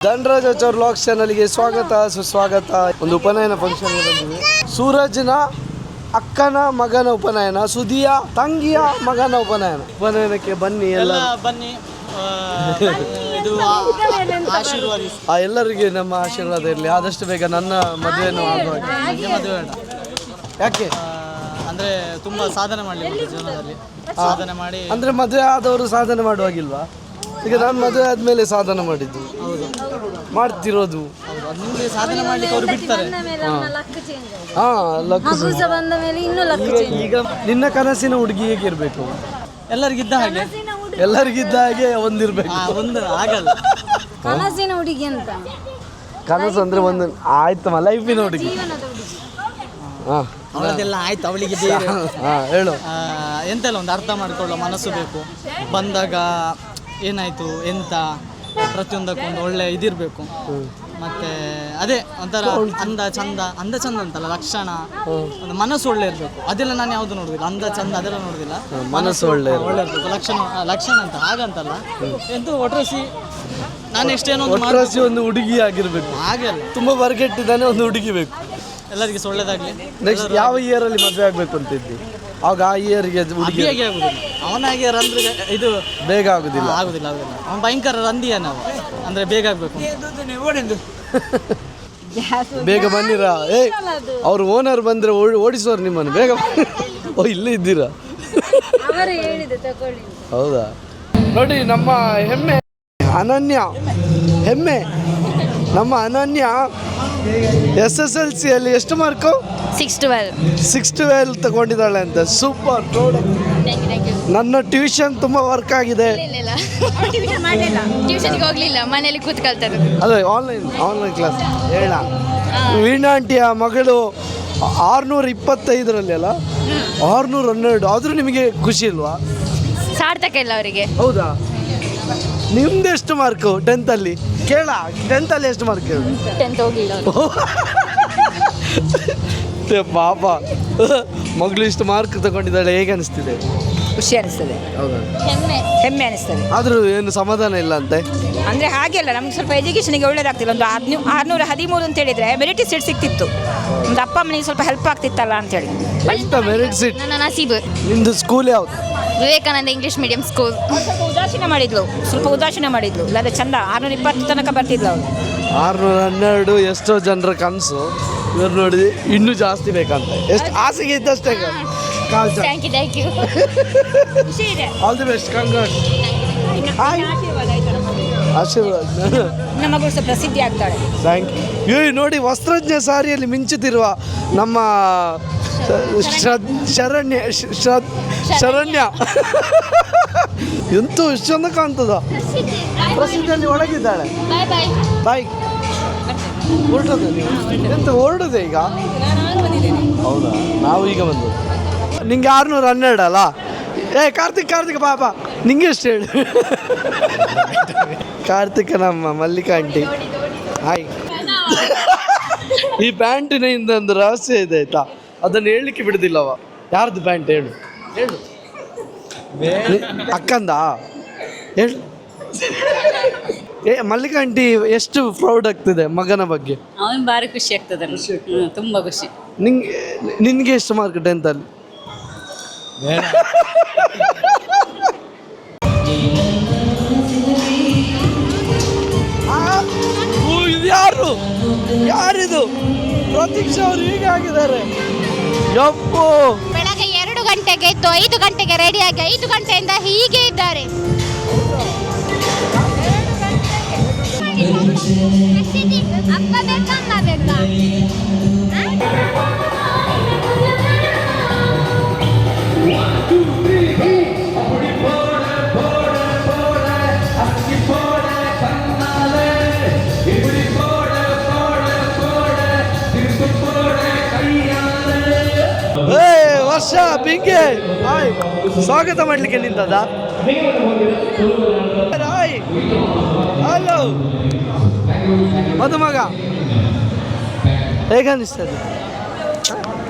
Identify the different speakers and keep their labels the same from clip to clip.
Speaker 1: ಧನರಾಜಾಚಾರ್ vlogs ಚಾನಲ್ಗೆ ಸ್ವಾಗತ ಸುಸ್ವಾಗತ. ಒಂದು ಉಪನಯನ ಫಂಕ್ಷನ್ ಬಂದಿದೆ. ಸೂರಜ್ನ ಅಕ್ಕನ ಮಗನ ಉಪನಯನ, ಸುದಿಯ ತಂಗಿಯ ಮಗನ ಉಪನಯನಕ್ಕೆ ಬನ್ನಿ ಎಲ್ಲ
Speaker 2: ಬನ್ನಿ.
Speaker 1: ಎಲ್ಲರಿಗೆ ನಮ್ಮ ಆಶೀರ್ವಾದ ಇರಲಿ. ಆದಷ್ಟು ಬೇಗ ನನ್ನ ಮದುವೆಯನ್ನು ಆಗುವಾಗ. ಯಾಕೆ
Speaker 2: ಅಂದ್ರೆ ತುಂಬಾ ಸಾಧನೆ ಮಾಡಲಿ ಜೀವನದಲ್ಲಿ, ಸಾಧನೆ ಮಾಡಿ.
Speaker 1: ಅಂದ್ರೆ ಮದುವೆ ಆದವರು ಸಾಧನೆ ಮಾಡುವಾಗಿಲ್ವಾ? ಈಗ ನಾನು ಮದುವೆ ಆದ್ಮೇಲೆ ಸಾಧನೆ ಮಾಡಿದ್ದು, ಮಾಡ್ತಿರೋದು.
Speaker 2: ಸಾಧನೆ ಮಾಡ್ಲಿಕ್ಕೆ ಅವ್ರು ಬಿಡ್ತಾರೆ.
Speaker 1: ಈಗ ನಿನ್ನ ಕನಸಿನ ಹುಡುಗಿ ಹೇಗಿರ್ಬೇಕು?
Speaker 2: ಎಲ್ಲರಿಗಿದ್ದ ಹಾಗೆ,
Speaker 1: ಎಲ್ಲರಿಗಿದ್ದ ಹಾಗೆ ಒಂದಿರ್ಬೇಕು.
Speaker 2: ಒಂದು ಆಗಲ್ಲ.
Speaker 3: ಕನಸಿನ ಹುಡುಗಿ ಅಂತ,
Speaker 1: ಕನಸು ಅಂದ್ರೆ ಒಂದು ಆಯ್ತಮ್ಮ, ಲೈಫಿನ ಹುಡುಗಿ.
Speaker 2: ಅವಳದೆಲ್ಲ ಆಯ್ತು, ಅವಳಿಗೆ
Speaker 1: ಹೇಳು.
Speaker 2: ಎಂತೆಲ್ಲ ಒಂದು ಅರ್ಥ ಮಾಡ್ಕೊಳ್ಳೋ ಮನಸ್ಸು ಬೇಕು. ಬಂದಾಗ ಏನಾಯ್ತು ಎಂತ ಪ್ರತಿಯೊಂದಕ್ಕೊಂದು ಒಳ್ಳೆ ಇದಿರಬೇಕು. ಮತ್ತೆ ಅದೇ ಒಂಥರ ಅಂದ ಚಂದ ಅಂತಲ್ಲ, ಲಕ್ಷಣ, ಒಂದು ಮನಸ್ಸು ಒಳ್ಳೆ ಇರಬೇಕು. ಅದೆಲ್ಲ ನಾನು ಯಾವುದು ನೋಡುದಿಲ್ಲ, ಅಂದ ಚಂದ ಅದೆಲ್ಲ ನೋಡುದಿಲ್ಲ,
Speaker 1: ಮನಸ್ಸು ಒಳ್ಳೆ
Speaker 2: ಇರಬೇಕು. ಲಕ್ಷಣ ಅಂತ ಹಾಗಂತಲ್ಲ, ಎಂತೂ ಒಟ್ರಸಿ ನಾನು ಎಷ್ಟೇನೋ
Speaker 1: ಒಂದು ಹುಡುಗಿ ಆಗಿರ್ಬೇಕು.
Speaker 2: ಹಾಗೆಲ್ಲ
Speaker 1: ತುಂಬಾ ಬರ್ಗೆಟ್ಟಿದ್ದಾನೆ, ಒಂದು ಹುಡುಗಿ ಬೇಕು.
Speaker 2: ಎಲ್ಲರಿಗೆ ಒಳ್ಳೇದಾಗ್ಲಿ.
Speaker 1: ನೆಕ್ಸ್ಟ್ ಯಾವ ಇಯರ್ ಅಲ್ಲಿ ಮದುವೆ ಆಗ್ಬೇಕು ಅಂತ ಇದ್ದಿ? ಆಗ ಆ ಇಯರ್ಗೆ ಹುಡುಗಿ
Speaker 2: ಆಗುದಿಲ್ಲ. ಅವನಾಗೆ ಅಂದ್ರೆ ಇದು
Speaker 1: ಬೇಗ ಆಗುದಿಲ್ಲ.
Speaker 2: ಅವನು ಭಯಂಕರ ರಂದಿಯ ನಾವು, ಅಂದ್ರೆ ಬೇಗ ಆಗ್ಬೇಕು.
Speaker 1: ಬೇಗ ಬನ್ನಿರಾ. ಅವ್ರು ಓನರ್ ಬಂದ್ರೆ ಓಡಿಸೋರು ನಿಮ್ಮನ್ನು. ಬೇಗ ಓ ಇಲ್ಲೇ ಇದ್ದೀರಾ? ಹೌದಾ? ನೋಡಿ ನಮ್ಮ ಹೆಮ್ಮೆ ಅನನ್ಯ, ಹೆಮ್ಮೆ ನಮ್ಮ ಅನನ್ಯ SSLC ಅಲ್ಲಿ ಎಷ್ಟು ಮಾರ್ಕು? 612 ತಗೊಂಡಿದ್ದಾಳೆ ಅಂತ. ಸೂಪರ್. ನನ್ನ ಟ್ಯೂಷನ್ ತುಂಬಾ ವರ್ಕ್ ಆಗಿದೆ.
Speaker 3: ಟ್ಯೂಷನ್ಗೆ ಹೋಗ್ಲಿಲ್ಲ, ಮನೇಲಿ ಕೂತ್ಕೊಳ್ತಾರೆ.
Speaker 1: ಅದೇ ಆನ್ಲೈನ್ ಕ್ಲಾಸ್. ಹೇಳ ವೀಣಾ ಆಂಟಿಯ ಮಗಳು 625 ಅಲ್ಲ, 612. ಆದರೂ ನಿಮಗೆ ಖುಷಿ ಇಲ್ವಾ?
Speaker 3: ಸಾರ್ಥಕ ಇಲ್ಲ ಅವರಿಗೆ.
Speaker 1: ಹೌದಾ? ನಿಮ್ದು ಎಷ್ಟು ಮಾರ್ಕು 10th ಅಲ್ಲಿ? ಕೇಳ 10th ಅಲ್ಲಿ ಎಷ್ಟು ಮಾರ್ಕ್ ಹೇಳು?
Speaker 3: 10th ಹೋಗಿಲ್ಲ.
Speaker 1: ಪಾಪ, ಮಗಳು ಇಷ್ಟು ಮಾರ್ಕ್ ತಗೊಂಡಿದ್ದಾಳೆ, ಹೇಗೆ ಅನಿಸ್ತಿದೆ?
Speaker 4: ಖುಷಿ ಅನಿಸ್ತದೆ,
Speaker 1: ಹೌದಾ?
Speaker 4: ಹೆಮ್ಮೆ ಅನಿಸ್ತದೆ.
Speaker 1: ಆದರೂ ಏನು ಸಮಾಧಾನ ಇಲ್ಲ ಅಂತೆ.
Speaker 4: ಅಂದರೆ ಹಾಗೆಲ್ಲ ನಮ್ಗೆ ಸ್ವಲ್ಪ ಎಜುಕೇಷನ್ಗೆ ಒಳ್ಳೇದಾಗ್ತಿಲ್ಲ. ಒಂದು 613 ಅಂತ ಹೇಳಿದರೆ ಮೆರಿಟ್ ಸೀಟ್ ಸಿಕ್ತಿತ್ತು. ಒಂದು ಅಪ್ಪ ಅಮ್ಮನಿಗೆ ಸ್ವಲ್ಪ ಹೆಲ್ಪ್ ಆಗ್ತಿತ್ತಲ್ಲ ಅಂತೇಳಿ.
Speaker 1: ಎಂತ ಮೆರಿಟ್ ಸೀಟ್?
Speaker 3: ನನ್ನ ನಸೀಬು.
Speaker 1: ನಿಂದು ಸ್ಕೂಲ್ ಯಾವುದು?
Speaker 3: Vivekananda English medium school.
Speaker 4: ಸ್ವಲ್ಪ ಉದಾಸೀನ ಮಾಡಿದ್ಲು. ಇಲ್ಲಾಂದರೆ ಚಂದ 620 ತನಕ ಬರ್ತಿದ್ಲು ಅವಳು.
Speaker 1: 612 ಎಷ್ಟೋ ಜನರ ಕನಸು. ಇವ್ರು ನೋಡಿದ್ವಿ ಇನ್ನೂ ಜಾಸ್ತಿ ಬೇಕಂತ. ಎಷ್ಟು ಆಸೆಗೆ ಇದ್ದಷ್ಟೇ.
Speaker 3: Thank you.
Speaker 4: ಖುಷಿ ಇದೆ.
Speaker 1: All the best, congrats. ಆಶೀರ್ವಾದ.
Speaker 4: ನಮ್ಮ ಮಗಳು ಸ್ವಲ್ಪ ಪ್ರಸಿದ್ಧಿ ಆಗ್ತಾಳೆ.
Speaker 1: Thank you. ನೋಡಿ, ವಸ್ತ್ರಜ್ಞ ಸಾರಿಯಲ್ಲಿ ಮಿಂಚುತ್ತಿರುವ ನಮ್ಮ ಶರಣ್ಯ ಎಂತೂ ಎಷ್ಟು ಚಂದ ಕಾಣ್ತದ. ಪ್ರಸಿದ್ಧಿಯಲ್ಲಿ ಒಳಗಿದ್ದಾಳೆ. ಬಾಯ್. ಹೊರಟದ ನೀವು? ಎಂತ ಹೊರಡುದೆ ಈಗ? ಹೌದಾ? ನಾವು ಈಗ ಬಂದು. ನಿಂಗೆ 612 ಅಲ್ಲ? ಕಾರ್ತಿಕ್ ಬಾಬಾ, ನಿಂಗೆ ಎಷ್ಟು ಹೇಳಿ? ಕಾರ್ತಿಕ್ ನಮ್ಮ ಮಲ್ಲಿಕಾ ಆಂಟಿ. ಹಾಯ್. ಈ ಪ್ಯಾಂಟಿನಿಂದ ಒಂದು ರಹಸ್ಯ ಇದೆ ಆಯ್ತಾ, ಅದನ್ನು ಹೇಳಲಿಕ್ಕೆ ಬಿಡುದಿಲ್ಲವ. ಯಾರ್ದು ಪ್ಯಾಂಟ್ ಹೇಳು? ಅಕ್ಕಂದ ಹೇಳು. ಮಲ್ಲಿಕಾ ಆಂಟಿ ಎಷ್ಟು ಪ್ರೌಡ್ ಆಗ್ತಿದೆ ಮಗನ ಬಗ್ಗೆ?
Speaker 5: ಅವನು ಭಾರಿ ಖುಷಿ ಆಗ್ತದೆ, ತುಂಬ ಖುಷಿ.
Speaker 1: ನಿನ್ಗೆ ಎಷ್ಟು ಮಾರ್ಕ್ 10th ಅಲ್ಲಿ? ಯಾರಿದು? ಪ್ರತೀಕ್ಷಾ ಅವರು ಹೀಗೆ ಆಗಿದ್ದಾರೆ. ಯಪ್ಪೋ,
Speaker 3: ಬೆಳಗ್ಗೆ 2 ಗಂಟೆಗೆ ಇತ್ತು, 5 ಗಂಟೆಗೆ ರೆಡಿಯಾಗಿ 5 ಗಂಟೆಯಿಂದ ಹೀಗೆ ಇದ್ದಾರೆ. ಅಪ್ಪ ಬೇಕಾ ಅಮ್ಮ ಬೇಕಾ?
Speaker 1: ವರ್ಷ ಬಿಂಗೆ ಸ್ವಾಗತ ಮಾಡ್ಲಿಕ್ಕೆ ನಿಂತದ. ಹಲೋ ಮದುಮಗ, ಹೇಗೆ ಅನಿಸ್ತದೆ?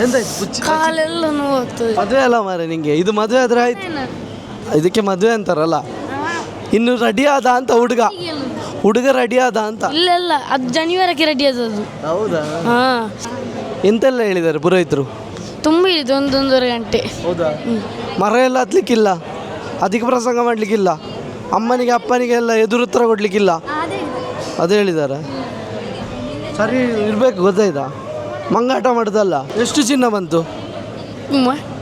Speaker 1: ಎಂತಾಯ್ತು?
Speaker 3: ಕಾಲೆಲ್ಲ ನೋವಾಗ್ತದೆ.
Speaker 1: ಮದುವೆ ಅಲ್ಲ ಮಾರೆ ನಿಂಗೆ, ಇದು ಮದುವೆ ಆದ್ರೆ ಆಯ್ತು. ಇದಕ್ಕೆ ಮದುವೆ ಅಂತಾರಲ್ಲ. ಇನ್ನು ರೆಡಿ ಆದ ಅಂತ ಹುಡುಗ ಹುಡುಗ ರೆಡಿ ಆದ ಅಂತ?
Speaker 6: ಇಲ್ಲ ಅದು ಜನಿವಾರಕ್ಕೆ ರೆಡಿ ಆದದ್ದು.
Speaker 1: ಹೌದಾ?
Speaker 6: ಹಾಂ,
Speaker 1: ಎಂತೆಲ್ಲ ಹೇಳಿದ್ದಾರೆ ಪುರೋಹಿತರು?
Speaker 6: ತುಂಬ ಇಳಿದು 1-1.5 ಗಂಟೆ.
Speaker 1: ಹೌದಾ? ಮರ ಎಲ್ಲ ಹತ್ಲಿಕ್ಕಿಲ್ಲ, ಅಧಿಕ ಪ್ರಸಂಗ ಮಾಡಲಿಕ್ಕಿಲ್ಲ, ಅಮ್ಮನಿಗೆ ಅಪ್ಪನಿಗೆ ಎಲ್ಲ ಎದುರುತ್ತರ ಕೊಡಲಿಕ್ಕಿಲ್ಲ, ಅದೇ ಹೇಳಿದ್ದಾರೆ. ಸರಿ ಇರಬೇಕು, ಗೊತ್ತಾಯ್ತಾ? ಮಂಗಾಟ ಮಾಡೋದಲ್ಲ. ಎಷ್ಟು ಚಿನ್ನ ಬಂತು?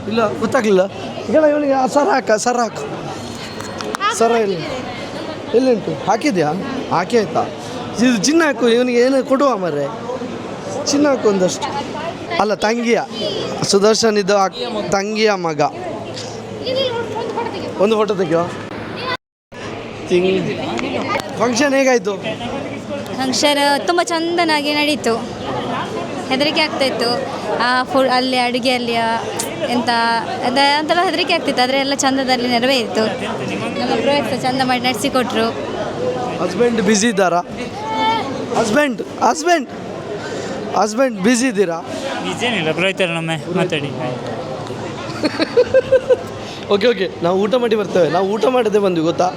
Speaker 1: ಇಲ್ಲ ಗೊತ್ತಾಗಲಿಲ್ಲ. ಈಗ ಇವನಿಗೆ ಸರ ಹಾಕು. ಸರ ಎಲ್ಲಿಂಟು? ಹಾಕಿದ್ಯಾ? ಹಾಕಿ ಆಯ್ತಾ? ಇದು ಚಿನ್ನ ಹಾಕು, ಇವನಿಗೆ ಏನು ಕೊಡುವ ಮರ್ರೆ. ಚಿನ್ನ ಹಾಕು ಒಂದಷ್ಟು. ಅಲ್ಲ, ತಂಗಿಯ ಸುದರ್ಶನ್ ಇದು ತಂಗಿಯ ಮಗ. ಒಂದು ಫೋಟೋ ತೆಗಿಯೋ. ಫಂಕ್ಷನ್ ಹೇಗಾಯಿತು?
Speaker 7: ಫಂಕ್ಷನ್ ತುಂಬ ಚಂದನಾಗಿ ನಡೀತು. ಹೆದರಿಕೆ ಆಗ್ತಾಯಿತ್ತು ಅಲ್ಲಿ ಅಡುಗೆಯಲ್ಲಿ ಅಂತೆಲ್ಲ ಹೆದರಿಕೆ ಆಗ್ತಿತ್ತು, ಆದರೆ ಎಲ್ಲ ಚಂದದಲ್ಲಿ ನೆರವೇರಿತು. ನಮ್ಮ ಪುರೋಹಿತ ಚಂದ ಮಾಡಿ ನಡೆಸಿಕೊಟ್ರು.
Speaker 1: ಹಸ್ಬೆಂಡ್ ಬ್ಯುಸಿ ಇದ್ದಾರಾ? ಹಸ್ಬೆಂಡ್ ಬ್ಯುಸಿ ಇದ್ದೀರಾ?
Speaker 8: ಏನಿಲ್ಲ, ಪುರೋಹಿತರು ನಮ್ಮೆ ಮಾತಾಡಿ.
Speaker 1: ಓಕೆ, ನಾವು ಊಟ ಮಾಡಿ ಬರ್ತೇವೆ. ನಾವು ಊಟ ಮಾಡದೆ ಬಂದ್ವಿ, ಗೊತ್ತಾ?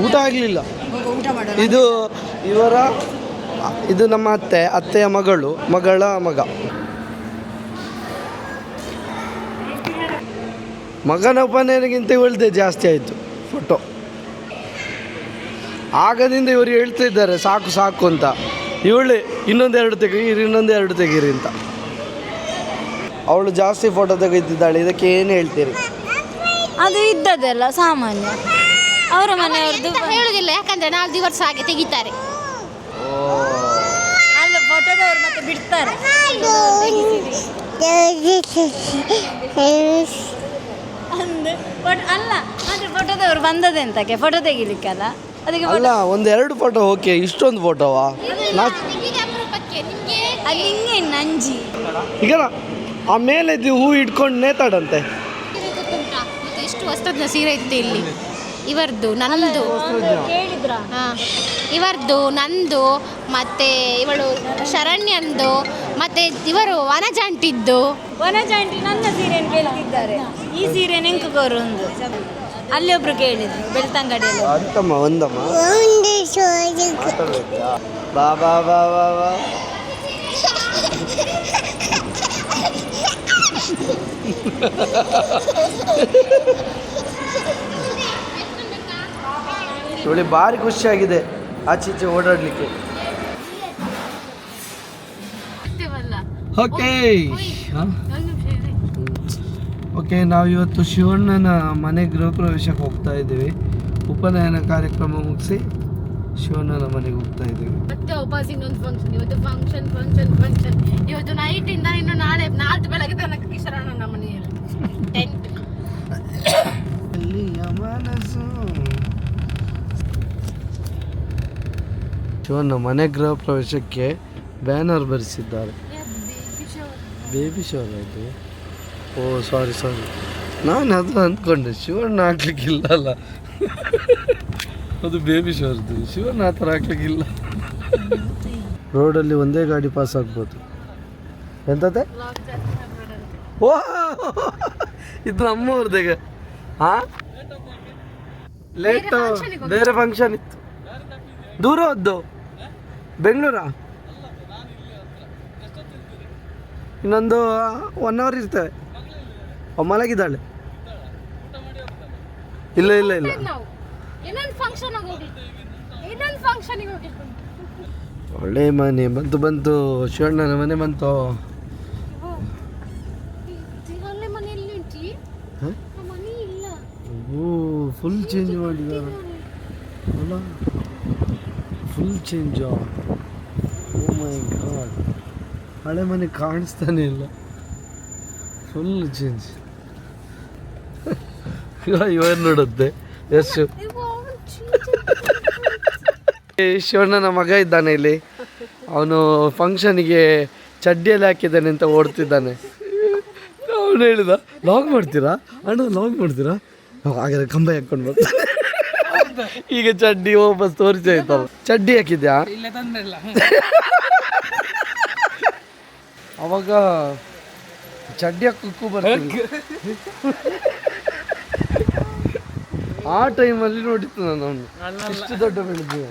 Speaker 1: ಊಟ ಆಗಲಿಲ್ಲ. ಇದು ನಮ್ಮ ಅತ್ತೆಯ ಮಗಳ ಮಗ. ಮಗನ ಉಪನಯನಕ್ಕಿಂತ ಇವಳದೆ ಜಾಸ್ತಿ ಆಯಿತು ಫೋಟೋ. ಆಗದಿಂದ ಇವರು ಹೇಳ್ತಾ ಇದ್ದಾರೆ ಸಾಕು ಅಂತ. ಇವಳು ಇನ್ನೊಂದೆರಡು ತೆಗೀರಿ ಅಂತ. ಅವಳು ಜಾಸ್ತಿ ಫೋಟೋ ತೆಗೆದಿದ್ದಾಳೆ. ಇದಕ್ಕೆ ಏನು ಹೇಳ್ತೀರಿ?
Speaker 7: ಅದು ಇದ್ದದಲ್ಲ ಸಾಮಾನ್ಯ, ಅವರ ಮನೆಯವ್ರದ್ದು
Speaker 3: ಹೇಳುದಿಲ್ಲ, ಯಾಕಂದ್ರೆ 4 ದಿವಸ ಹಾಗೆ ತೆಗಿತಾರೆ.
Speaker 7: ಅಲ್ಲ, ಫೋಟೋದವ್ರು ಮತ್ತೆ ಬಿಡ್ತಾರೆ. ಅಲ್ಲ, ಆದರೆ ಫೋಟೋದವ್ರು ಬಂದದೆ ಅಂತಕ್ಕೆ ಫೋಟೋ ತೆಗಿಲಿಕ್ಕಲ್ಲ, ಅದಕ್ಕೆ
Speaker 1: ಅಲ್ಲ. 1-2 ಫೋಟೋ ಓಕೆ, ಇಷ್ಟೊಂದು ಫೋಟೋವಾ?
Speaker 7: ಅಲ್ಲಿ ಹಿಂಗೆ ನಂಜಿ
Speaker 1: ಈಗ ಆ ಮೇಲೆ ಹೂ ಇಟ್ಕೊಂಡು ನೇತಾಡಂತೆ.
Speaker 3: ಎಷ್ಟು ವಸ್ತುದ ಸೀರೆ ಇತ್ತು ಇಲ್ಲಿ. ಇವರದ್ದು, ನಂದು, ಇವರದ್ದು, ನಂದು, ಮತ್ತೆ ಇವಳು ಶರಣ್ಯಂದು, ಮತ್ತೆ ಇವರು ವನಜಾಂಟಿದ್ದು.
Speaker 7: ವನಜಾಂಟಿ ನನ್ನ ಸೀರೆಯನ್ನು ಕೇಳ್ತಿದ್ದಾರೆ. ಈ ಸೀರೆ ನೆಂಕಗೋರು ಒಂದು ಅಲ್ಲಿ ಒಬ್ರು ಕೇಳಿದ್ರು, ಬೆಳ್ತಂಗಡಿಯಲ್ಲಿ.
Speaker 1: ಅಂತಮ್ಮ ಒಂದಮ್ಮ ಬಾ ಬಾ ಬಾ ಬಾ ಬಾ. ಇವಳಿಗೆ ಭಾರಿ ಖುಷಿಯಾಗಿದೆ ಆಚೀಚೆ ಓಡಾಡಲಿಕ್ಕೆ. ಓಕೆ, ನಾವು ಇವತ್ತು ಶಿವಣ್ಣನ ಮನೆ ಗೃಹ ಪ್ರವೇಶಕ್ಕೆ ಹೋಗ್ತಾ ಇದ್ದೀವಿ. ಉಪನಯನ ಕಾರ್ಯಕ್ರಮ ಮುಗಿಸಿ ಶಿವಣ್ಣನ ಮನೆಗೆ ಹೋಗ್ತಾ ಇದ್ದೀವಿ.
Speaker 3: ಮತ್ತೆ ವಾಪಸ್ ಇನ್ನೊಂದು ಫಂಕ್ಷನ್. ಇವತ್ತು ಫಂಕ್ಷನ್ ಇವತ್ತು ನೈಟ್ ಇಂದ ಇನ್ನು ನಾಳೆ ಬೆಳಗ್ಗೆ ತನಕ ಕಿಶರಣ್ಣನ ಮನೆಯಲ್ಲಿ ಟೆಂಟ್.
Speaker 1: ಶಿವಣ್ಣ ಮನೆ ಗೃಹ ಪ್ರವೇಶಕ್ಕೆ ಬ್ಯಾನರ್ ಬರೆಸಿದ್ದಾರೆ. ಬೇಬಿ ಶವರ್ ಆಯಿತು. ಓ ಸಾರಿ, ನಾನು ಅದು ಅಂದ್ಕೊಂಡೆ ಶಿವಣ್ಣ ಹಾಕ್ಲಿಕ್ಕಿಲ್ಲ ಅಲ್ಲ, ಅದು ಬೇಬಿ ಶವರ್ದು. ಶಿವಣ್ಣ ಆ ಥರ ಹಾಕ್ಲಿಕ್ಕಿಲ್ಲ. ರೋಡಲ್ಲಿ ಒಂದೇ ಗಾಡಿ ಪಾಸ್ ಆಗ್ಬೋದು. ಎಂತದೆ? ಓ, ಇದು ನಮ್ಮವ್ರದೀಗ. ಲೇಟು, ಬೇರೆ ಫಂಕ್ಷನ್ ಇತ್ತು. ದೂರ ಹೋದ್ದು, ಬೆಂಗಳೂರಾ? ಇನ್ನೊಂದು 1 ಅವರ್ ಇರ್ತೇವೆ. ಮಲಗಿದ್ದಾಳೆ. ಇಲ್ಲ ಒಳ್ಳೆ ಮನೆ ಬಂತು. ಶಿವಣ್ಣನ ಮನೆ ಬಂತು. ಫುಲ್ ಚೇಂಜ್ ಮಾಡಿದ್ದಾರೆ. Full change. Oh my god, ಹಳೆ ಮನೆ ಕಾಣಿಸ್ತಾನೆ ಇಲ್ಲ. Full change. ಇವಾಗ ನೋಡುತ್ತೆ ಎಷ್ಟು. ಶಿವಣ್ಣನ ಮಗ ಇದ್ದಾನೆ ಇಲ್ಲಿ. ಅವನು ಫಂಕ್ಷನಿಗೆ ಚಡ್ಡಿಯಲ್ಲಿ ಹಾಕಿದ್ದಾನೆ ಅಂತ ಓಡ್ತಿದ್ದಾನೆ. ಅವನು ಹೇಳಿದ, ಲಾಗ್ ಮಾಡ್ತೀರಾ ಅಣ್ಣ, ಲಾಗ್ ಮಾಡ್ತೀರಾ? ಹಾಗಾದ್ರೆ ಕಂಬ ಹಾಕೊಂಡು ಬರ್ತಾನೆ. ಈಗ ಚಡ್ಡಿ ವಾಪಸ್ ತೋರಿಸಾಯ್ತವ. ಚಡ್ಡಿ ಹಾಕಿದ್ಯಾ? ಅವಾಗ ಚಡ್ಡಿ ಹಾಕಕ್ಕೂ ಬರ್ತೀವಿ. ಆ ಟೈಮಲ್ಲಿ ನೋಡಿತ್ತು ನಾನು ಅವನು ಇಷ್ಟು ದೊಡ್ಡ ಬೆಳೆದಿವೆ.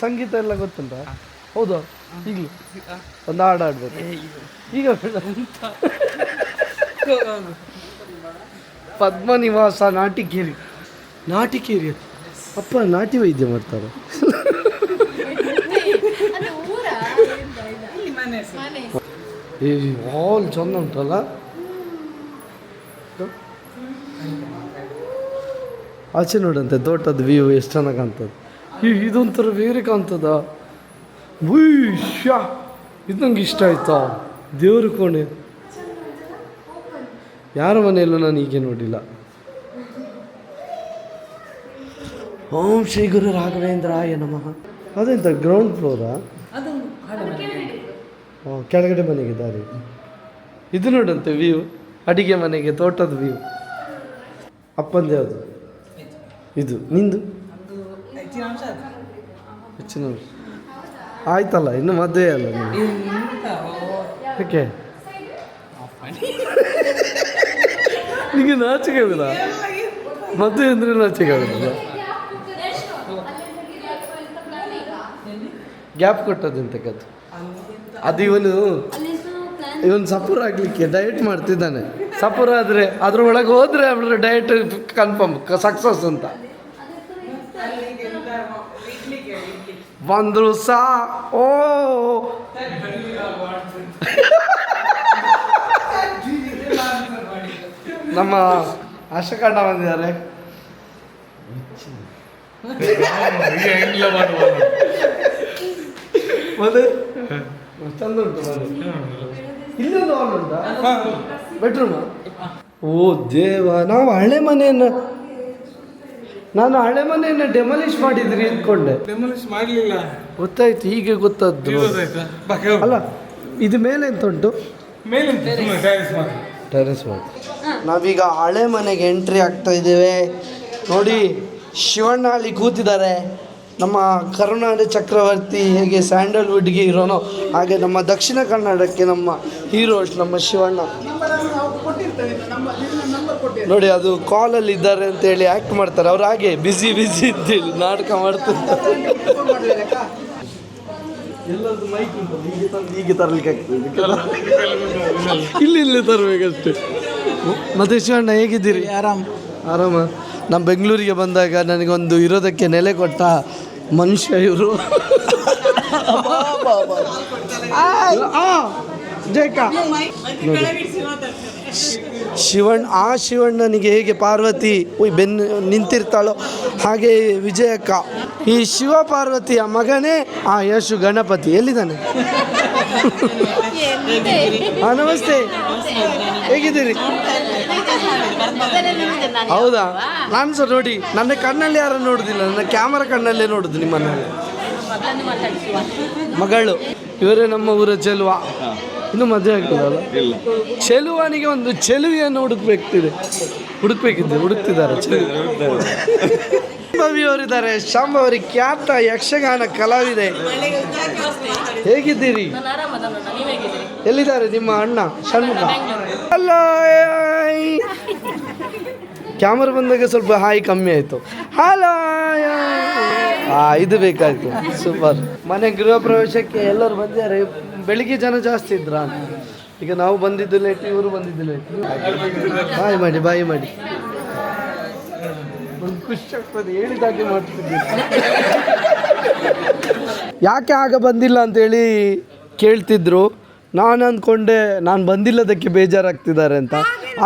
Speaker 1: ಸಂಗೀತ ಎಲ್ಲ ಗೊತ್ತುಂಟಾ? ಹೌದು, ಈಗಲೂ ಒಂದು ಹಾಡು ಆಡ್ಬೇಕು ಈಗ. ಪದ್ಮನಿವಾಸ ನಾಟಿಕೇರಿ. ನಾಟಿಕೇರಿ ಅಪ್ಪ ನಾಟಿ ವೈದ್ಯ ಮಾಡ್ತಾರೆ. ಈ ಹಾಲ್ ಚಂದ ಉಂಟಲ್ಲ, ಆಚೆ ನೋಡಂತೆ ತೋಟದ ವ್ಯೂ ಎಷ್ಟು ಚೆನ್ನಾಗಿ ಕಾಣ್ತದೆ. ಇದೊಂಥರ ಬೇರೆ ಕಾಣ್ತದ. ಶ್ಯಾ, ಇದು ನಂಗೆ ಇಷ್ಟ ಆಯ್ತಾ. ದೇವ್ರ ಕೋಣೆ ಯಾರ ಮನೆಯಲ್ಲೂ ನಾನು ಹೀಗೆ ನೋಡಿಲ್ಲ. ಓಂ ಶ್ರೀ ಗುರು ರಾಘವೇಂದ್ರಾಯ ನಮಃ. ಅದೆಂತ ಗ್ರೌಂಡ್ ಫ್ಲೋರಾ? ಕೆಳಗಡೆ ಮನೆಗೆ ದಾರಿ. ಇದು ನೋಡಂತೆ ವ್ಯೂ, ಅಡಿಗೆ ಮನೆಗೆ ತೋಟದ ವ್ಯೂ. ಅಪ್ಪಂದು ಯಾವುದು? ಇದು ನಿಂದು ಹೆಚ್ಚಿನ ಆಯ್ತಲ್ಲ, ಇನ್ನು ಮದುವೆ ಅಲ್ಲ ನೀವು? ಯಾಕೆ ನಿಮಗೆ ನಾಚಿಕೆ ಆಗುದ? ಮದುವೆ ಅಂದರೆ ನಾಚಿಕೆ ಆಗುದಿಲ್ಲ. ಗ್ಯಾಪ್ ಕೊಟ್ಟದಂತಕ್ಕದ್ದು ಅದು. ಇವನು ಸಪೂರ್ ಆಗಲಿಕ್ಕೆ ಡಯಟ್ ಮಾಡ್ತಿದ್ದಾನೆ. ಸಪೂರ್ ಆದರೆ ಅದ್ರೊಳಗೆ ಹೋದರೆ ಅವರ ಡಯಟ್ ಕನ್ಫರ್ಮ್ ಸಕ್ಸಸ್ ಅಂತ. ಬಂದರು ಸಾ ಓ ನಮ್ಮ ಅಶಕಂಡ ಬಂದಿದ್ದಾರೆ. ಮತ್ತೆ ಚಂದ ಉಂಟು ಮನೆ. ಇಲ್ಲೊಂದು ಹಾಲ್ ಉಂಟಾ? ಬೆಡ್ರೂಮ? ಓ ದೇವ, ನಾನು ಹಳೆ ಮನೆಯನ್ನು ಡೆಮಾಲಿಷ್ ಮಾಡಿದ್ರಿ ಅಂದ್ಕೊಂಡೆ.
Speaker 9: ಡೆಮಾಲಿಷ್ ಮಾಡಲಿಲ್ಲ,
Speaker 1: ಗೊತ್ತಾಯ್ತು, ಹೀಗೆ ಗೊತ್ತಾದ್ದು. ಅಲ್ಲ, ಇದು ಮೇಲೆ ಎಂತ ಉಂಟು?
Speaker 9: ಮೇಲೆ
Speaker 1: ಟೆರೆಸ್ ಮಾಡಿ. ನಾವೀಗ ಹಳೆ ಮನೆಗೆ ಎಂಟ್ರಿ ಆಗ್ತಾ ಇದ್ದೇವೆ. ನೋಡಿ, ಶಿವಣ್ಣ ಅಲ್ಲಿ ಕೂತಿದ್ದಾರೆ. ನಮ್ಮ ಕರುನಾಡ ಚಕ್ರವರ್ತಿ ಹೇಗೆ ಸ್ಯಾಂಡಲ್ವುಡ್ಗೆ ಹೀರೋನೋ ಹಾಗೆ ನಮ್ಮ ದಕ್ಷಿಣ ಕನ್ನಡಕ್ಕೆ ನಮ್ಮ ಹೀರೋ ನಮ್ಮ ಶಿವಣ್ಣ. ನೋಡಿ, ಅದು ಕಾಲಲ್ಲಿ ಇದ್ದಾರೆ ಅಂತೇಳಿ ಆ್ಯಕ್ಟ್ ಮಾಡ್ತಾರೆ ಅವ್ರು. ಹಾಗೆ ಬ್ಯುಸಿ ಅಂತೇಳಿ ನಾಟಕ ಮಾಡ್ತಿರ್ತಾರೆ. ಎಲ್ಲರದ್ದು ಮೈಕ್ ಉಂಟು, ಹೀಗೆ ತರಲಿಕ್ಕೆ ಆಗ್ತದೆ. ಇಲ್ಲಿ ತರಬೇಕಷ್ಟೆ. ಮತ್ತೆ ಶಿವಣ್ಣ ಹೇಗಿದ್ದೀರಿ? ಆರಾಮ. ನಮ್ಮ ಬೆಂಗಳೂರಿಗೆ ಬಂದಾಗ ನನಗೊಂದು ಇರೋದಕ್ಕೆ ನೆಲೆ ಕೊಟ್ಟ ಮನುಷ್ಯ ಇವರು. ಶಿವಣ್ಣನಿಗೆ ಹೇಗೆ ಪಾರ್ವತಿ ನಿಂತಿರ್ತಾಳೋ ಹಾಗೆ ವಿಜಯಕ್ಕ ಈ ಶಿವ ಪಾರ್ವತಿಯ ಮಗನೇ ಆ ಯಶು ಗಣಪತಿ. ಎಲ್ಲಿದ್ದಾನೆ? ನಮಸ್ತೆ, ಹೇಗಿದ್ದೀರಿ? ಹೌದಾ? ನಾನು ಸಹ ನೋಡಿ, ನನ್ನ ಕಣ್ಣಲ್ಲಿ ಯಾರನ್ನು ನೋಡುದಿಲ್ಲ, ನನ್ನ ಕ್ಯಾಮರಾ ಕಣ್ಣಲ್ಲೇ ನೋಡುದು ನಿಮ್ಮನ್ನ. ಮಗಳು ಇವರೇ ನಮ್ಮ ಊರ ಚೆಲುವ. ಇನ್ನು ಮದುವೆ ಆಗ್ತದಲ್ಲ? ಚೆಲುವನಿಗೆ ಒಂದು ಚೆಲುವಿಯನ್ನು ಹುಡುಕ್ತಿದ್ದಾರೆ. ಶಾಂಭವಿಯವರಿದ್ದಾರೆ. ಶಾಂಭವಿ ಖ್ಯಾತ ಯಕ್ಷಗಾನ ಕಲಾವಿದೆ. ಹೇಗಿದ್ದೀರಿ? ಎಲ್ಲಿದ್ದಾರೆ ನಿಮ್ಮ ಅಣ್ಣ ಷಣ್ಮುಖ? ಅಲ್ಲ, ಕ್ಯಾಮರಾ ಬಂದಾಗ ಸ್ವಲ್ಪ ಹಾಯಿ ಕಮ್ಮಿ ಆಯಿತು. ಹಲೋ, ಇದು ಬೇಕಾಯಿತು. ಸೂಪರ್. ಮನೆ ಗೃಹ ಪ್ರವೇಶಕ್ಕೆ ಎಲ್ಲರೂ ಬಂದಿದ್ದಾರೆ. ಬೆಳಿಗ್ಗೆ ಜನ ಜಾಸ್ತಿ ಇದ್ರ ಅಂತ. ಈಗ ನಾವು ಬಂದಿದ್ದು ಲೇಟ್, ಇವರು ಬಂದಿದ್ದು ಲೇಟ್. ಬಾಯಿ ಮಾಡಿ ಒಂದು ಖುಷಿ ಆಗ್ತದೆ, ಹೇಳಿದಾಗೆ ಮಾಡ್ತಿದ್ದೀವಿ. ಯಾಕೆ ಆಗ ಬಂದಿಲ್ಲ ಅಂತೇಳಿ ಕೇಳ್ತಿದ್ರು. ನಾನು ಅಂದ್ಕೊಂಡೆ ನಾನು ಬಂದಿಲ್ಲದಕ್ಕೆ ಬೇಜಾರಾಗ್ತಿದ್ದಾರೆ ಅಂತ.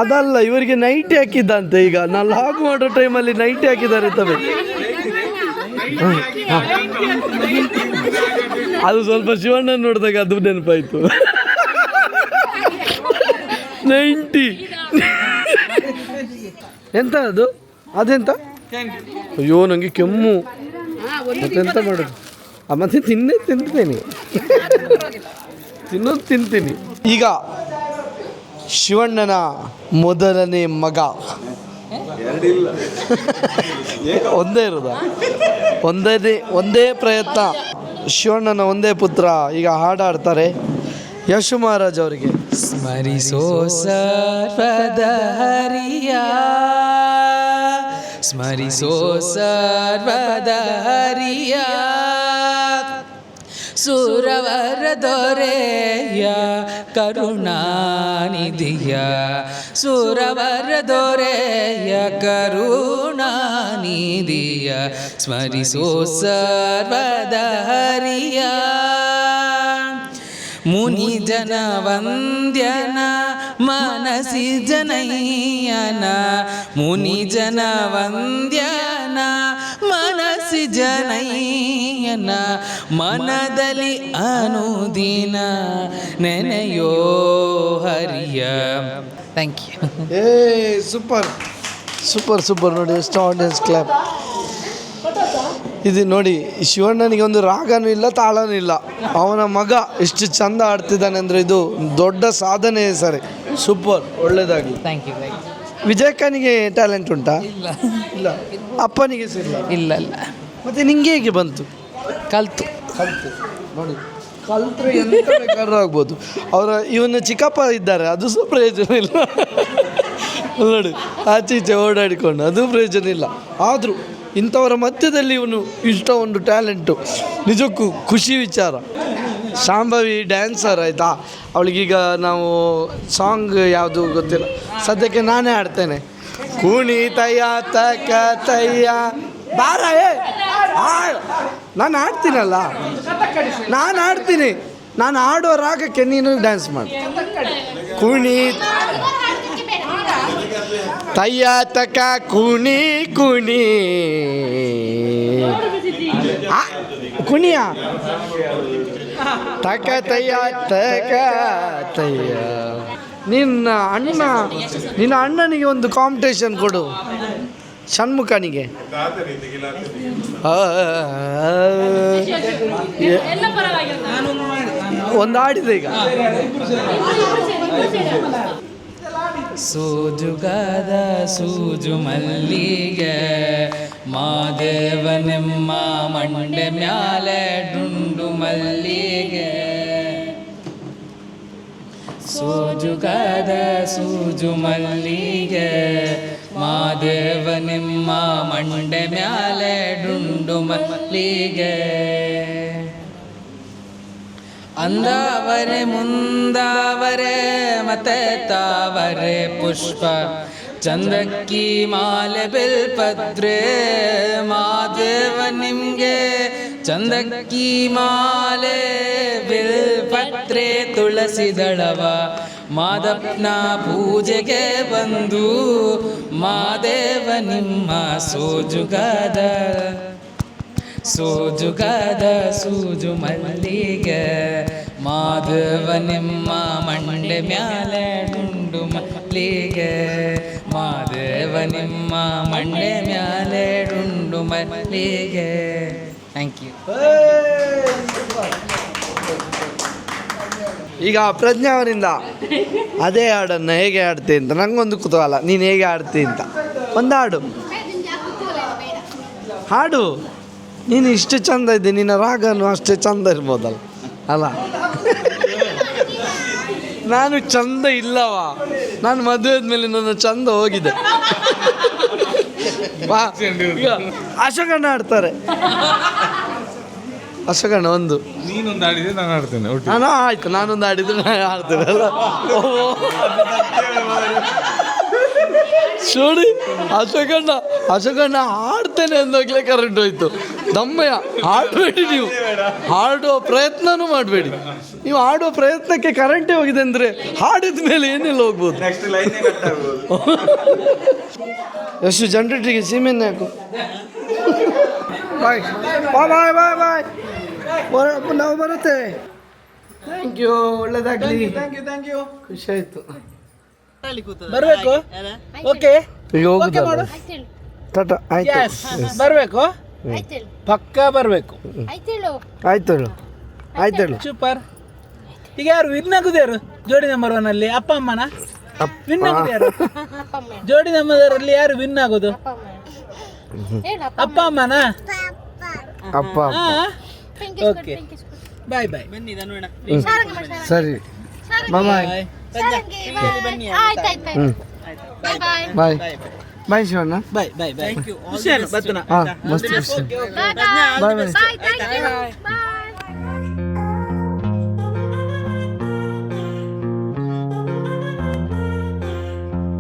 Speaker 1: ಅದಲ್ಲ, ಇವರಿಗೆ ನೈಟಿ ಹಾಕಿದ್ದಂತೆ. ಈಗ ನಾನು ಲಾಗ್ ಮಾಡೋ ಟೈಮಲ್ಲಿ ನೈಟಿ ಹಾಕಿದ್ದಾರೆ ತವೆ. ಅದು ಸ್ವಲ್ಪ ಶಿವಣ್ಣ ನೋಡಿದಾಗ ಅದು ನೆನಪಾಯ್ತು. 90 ಎಂತ ಅದು? ಅದೆಂತ? ಅಯ್ಯೋ, ನನಗೆ ಕೆಮ್ಮು. ಮತ್ತೆಂತ ಮಾಡೋದು? ಮತ್ತೆ ತಿಂತೇನೆ, ತಿಂತೀನಿ. ಈಗ ಶಿವಣ್ಣನ ಮೊದಲನೇ ಮಗ ಒಂದೇ ಇರೋದ, ಒಂದೇ ಪ್ರಯತ್ನ. ಶಿವಣ್ಣನ ಒಂದೇ ಪುತ್ರ ಈಗ ಹಾಡಾಡ್ತಾರೆ. ಯಶು ಮಹಾರಾಜ್ ಅವರಿಗೆ.
Speaker 10: ಸ್ಮರಿಸೋ ಸರ್ವದ ಹರಿಯ, ಸ್ಮರಿಸೋ ಸರ್ವದ ಹರಿಯ. ಸುರವರ ದೊರೆಯ ಕರುಣಾನಿಧಿಯ ಸುರವರ ದೊರೆಯ ಕರುಣಾನಿಧಿಯ ಸ್ಮರಿಸೋ ಸರ್ವದ ಹರಿಯ ಮುನಿ ಜನ ವಂದ್ಯನ ಮನಸಿ ಜನಯ್ಯನ ಮುನಿ ಜನ ವಂದ್ಯನ ಮನಸಿ ಜನಯ್ಯನ ಮನದಲ್ಲಿ ಅನುದಿನ ನೆನೆಯೋ ಹರಿಯ. Thank you.
Speaker 1: Super super super. ನೋಡಿ ಎಷ್ಟು ಆಡಿಯನ್ಸ್ ಕ್ಲಾಪ್. ಇದು ನೋಡಿ, ಶಿವಣ್ಣನಿಗೆ ಒಂದು ರಾಗನೂ ಇಲ್ಲ, ತಾಳನೂ ಇಲ್ಲ. ಅವನ ಮಗ ಎಷ್ಟು ಚಂದ ಆಡ್ತಿದ್ದಾನೆ ಅಂದರೆ ಇದು ದೊಡ್ಡ ಸಾಧನೆ ಸರಿ. ಸೂಪರ್, ಒಳ್ಳೆಯದಾಗಲಿ.
Speaker 10: Thank you.
Speaker 1: ವಿಜಯಕ್ಕನಿಗೆ ಟ್ಯಾಲೆಂಟ್ ಉಂಟಾ? ಇಲ್ಲ ಇಲ್ಲ. ಅಪ್ಪನಿಗೆ ಸಿಲ್ಲ?
Speaker 10: ಇಲ್ಲ ಇಲ್ಲ.
Speaker 1: ಮತ್ತು ನಿಂಗೆ ಹೇಗೆ ಬಂತು?
Speaker 10: ಕಲ್ತು
Speaker 1: ನೋಡಿ, ಕಲ್ತ್ರೆ ಎಂತ ಬೇಕಾದ್ರೂ ಆಗ್ಬೋದು. ಅವರ ಇವನ ಚಿಕ್ಕಪ್ಪ ಇದ್ದಾರೆ, ಅದು ಸಹ ಪ್ರಯೋಜನ ಇಲ್ಲ. ನೋಡಿ, ಆಚೆ ಈಚೆ ಓಡಾಡಿಕೊಂಡು ಅದು ಪ್ರಯೋಜನ ಇಲ್ಲ. ಆದರೂ ಇಂಥವರ ಮಧ್ಯದಲ್ಲಿ ಇವನು ಇಷ್ಟ ಒಂದು ಟ್ಯಾಲೆಂಟು, ನಿಜಕ್ಕೂ ಖುಷಿ ವಿಚಾರ. ಶಾಂಭವಿ ಡ್ಯಾನ್ಸರ್ ಆಯಿತಾ, ಅವಳಿಗೀಗ ನಾವು ಸಾಂಗ್ ಯಾವುದು ಗೊತ್ತಿಲ್ಲ, ಸದ್ಯಕ್ಕೆ ನಾನೇ ಆಡ್ತೇನೆ. ಕುಣಿ ತಯ್ಯ ತಕ ತಯ್ಯ ಬಾರ ನಾನು ಆಡ್ತೀನಲ್ಲ, ನಾನು ಆಡ್ತೀನಿ. ನಾನು ಆಡೋ ರಾಗಕ್ಕೆ ನೀನು ಡ್ಯಾನ್ಸ್ ಮಾಡು. ಕುಣಿ ತಯ್ಯ ತಕ ಕುಣಿ ಕುಣಿ ಕುಣಿಯ ತಕ ತಯ್ಯ ತಕ ತಯ್ಯ. ನಿನ್ನ ಅಣ್ಣನಿಗೆ ಒಂದು ಕಾಂಪಿಟೇಷನ್ ಕೊಡು, ಷಣ್ಮುಖನಿಗೆ. ಒಂದು ಆಡಿದೆ ಈಗ.
Speaker 10: ಸೋಜುಗಾದ ಸೂಜು ಮಲ್ಲಿಗೆ ಮಾದೇವನೆಮ್ಮ ಮಂಡೆ ಮ್ಯಾಲೆ ಡುಂಡು ಮಲ್ಲಿಗೆ. ಸೋಜುಗಾದ ಸೂಜು ಮಲ್ಲಿಗೆ ಮಾದೇವನೆಮ್ಮ ಮಂಡೆ ಮ್ಯಾಲೆ ಡುಂಡು ಮಲ್ಲಿಗೆ. ಅಂದಾವರೆ ಮುಂದಾವರೆ ಮತ್ತೆ ತಾವರೆ ಪುಷ್ಪ ಚಂದಕ್ಕಿ ಮಾಲೆ ಬಿಲ್ಪತ್ರೆ ಮಾದೇವ ನಿಮ್ಗೆ ಚಂದಕ್ಕಿ ಮಾಲೆ ಬಿಲ್ಪತ್ರೆ ತುಳಸಿ ದಳವ ಮಾದಪ್ಪನ ಪೂಜೆಗೆ ಬಂದು ಮಾದೇವ ನಿಮ್ಮ ಸೋಜುಗಾದ ಸೋಜುಗಾದ ಸೂಜು ಮಲ್ಲಿಗೆ ಮಾಧವ ನಿಮ್ಮ ಮಂಡೆ ಮ್ಯಾಲೆ ಡುಂಡು ಮಲ್ಲಿಗೆ ಮಾಧವ ನಿಮ್ಮ ಮಂಡೆ ಮ್ಯಾಲೆ ಡುಂಡು ಮಲ್ಲಿಗೆ. Thank you.
Speaker 1: ಈಗ ಪ್ರಜ್ಞೆ ಅವರಿಂದ ಅದೇ ಹಾಡನ್ನು ಹೇಗೆ ಆಡ್ತೀನಿ ಅಂತ ನನಗೊಂದು ಕುತೂಹಲ. ನೀನು ಹೇಗೆ ಆಡ್ತೀನಿ ಅಂತ ಒಂದು ಹಾಡು. ನೀನು ಇಷ್ಟು ಚಂದ ಇದ್ದೆ, ನಿನ್ನ ರಾಗನೂ ಅಷ್ಟೇ ಚಂದ ಇರ್ಬೋದಲ್ಲ ಅಲ್ಲ? ನಾನು ಚಂದ ಇಲ್ಲವಾ? ನಾನು ಮದುವೆ ಆದ್ಮೇಲೆ ನನ್ನ ಚಂದ ಹೋಗಿದೆ. ಅಶೋಕಣ್ಣ ಆಡ್ತಾರೆ. ಅಶೋಕಣ್ಣ ಒಂದು
Speaker 9: ನೀನೊಂದು ಆಡಿದ್ರೆ ನಾನು ಆಡ್ತೇನೆ.
Speaker 1: ನಾನು ಆಯ್ತು, ನಾನೊಂದು ಆಡಿದ್ರೆ ನಾನು ಆಡ್ತೇನೆ ಅಲ್ಲ. ನೋಡಿ, ಅಶೋಕಣ್ಣ ಹಾಡ್ತೇನೆ ಅಂದಾಗಲೇ ಕರೆಂಟ್ ಹೋಯ್ತು. ದಮ್ಮಯ್ಯ, ಹಾಡಬೇಡಿ ನೀವು, ಹಾಡುವ ಪ್ರಯತ್ನನೂ ಮಾಡಬೇಡಿ. ನೀವು ಆಡುವ ಪ್ರಯತ್ನಕ್ಕೆ ಕರೆಂಟೇ ಹೋಗಿದೆ ಅಂದರೆ ಹಾಡಿದ ಮೇಲೆ ಏನೆಲ್ಲ ಹೋಗ್ಬೋದು. ಎಷ್ಟು ಜನರೇಟ್ರಿಗೆ ಸೀಮೆಣ್ಣೆ ಹಾಕು. ಬಾಯ್ ಬಾಯ್ ಬಾಯ್ ಬಾಯ್ ಬಾಯ್. ನಾವು ಬರುತ್ತೇವೆ. ಥ್ಯಾಂಕ್ ಯು, ಒಳ್ಳೇದಾಗಲಿ. Thank you. ಖುಷಿ ಆಯಿತು.
Speaker 2: ಬರಬೇಕು. ಓಕೆ,
Speaker 1: ಈಗ ಹೋಗುದು ಟಾಟಾ. ಆಯ್ತು,
Speaker 2: ಬರಬೇಕು. ಪಕ್ಕ ಬರಬೇಕು.
Speaker 1: ಆಯ್ತು ಆಯ್ತು.
Speaker 2: ಸೂಪರ್. ಈಗ ಯಾರು ವಿನ್ ಆಗುದು? ಯಾರು ಜೋಡಿ ನಂಬರ್ 1 ಅಲ್ಲಿ? ಅಪ್ಪ ಅಮ್ಮನ ವಿನ್ ಆಗುದು ಯಾರು? ಜೋಡಿ ನಂಬರಲ್ಲಿ ಯಾರು ವಿನ್ ಆಗೋದು? ಅಪ್ಪ ಅಮ್ಮನ?
Speaker 1: ಅಪ್ಪ.
Speaker 2: ಓಕೆ, ಬಾಯ್ ಬಾಯ್.
Speaker 1: ಸರಿ, ಬಾಯ್ ಬಾಯ್ ಬಾಯ್ ಶಿವಣ್ಣ.
Speaker 2: ಬಾಯ್ ಬಾಯ್ ಬಾಯ್. ಖುಷಿ.
Speaker 1: ಹಾಂ, ಮಸ್ತ್ ಖುಷಿ. ಬಾಯ್ ಬಾಯ್.